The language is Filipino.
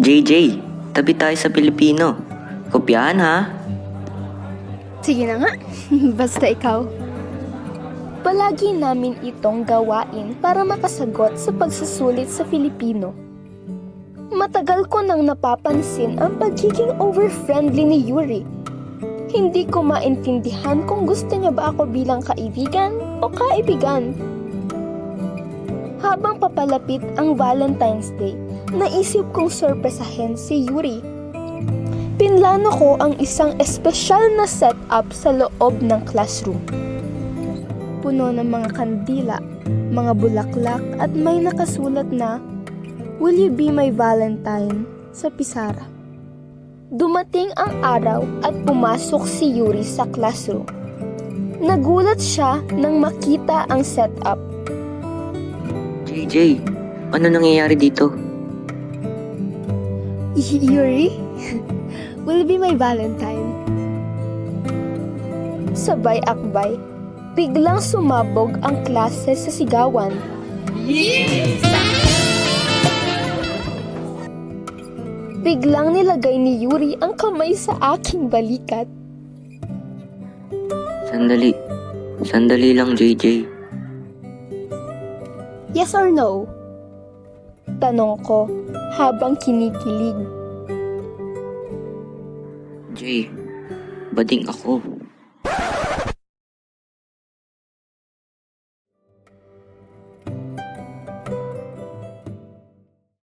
JJ, tabi tayo sa Pilipino. Kopyahan ha? Sige na nga, basta ikaw. Palagi namin itong gawain para makasagot sa pagsusulit sa Filipino. Matagal ko nang napapansin ang pagiging over-friendly ni Yuri. Hindi ko maintindihan kung gusto niya ba ako bilang kaibigan o kaibigan. Habang papalapit ang Valentine's Day, naisip kong sorpresahin si Yuri. Pinlano ko ang isang espesyal na setup sa loob ng classroom. Puno ng mga kandila, mga bulaklak at may nakasulat na, "Will you be my Valentine?" sa pisara. Dumating ang araw at pumasok si Yuri sa classroom. Nagulat siya nang makita ang setup. JJ, ano nangyayari dito? Yuri, will you be my Valentine? Sabay akbay, biglang sumabog ang klase sa sigawan. Biglang nilagay ni Yuri ang kamay sa aking balikat. Sandali lang JJ. Yes or no? Tanong ko habang kinikilig. Jay, bading ako.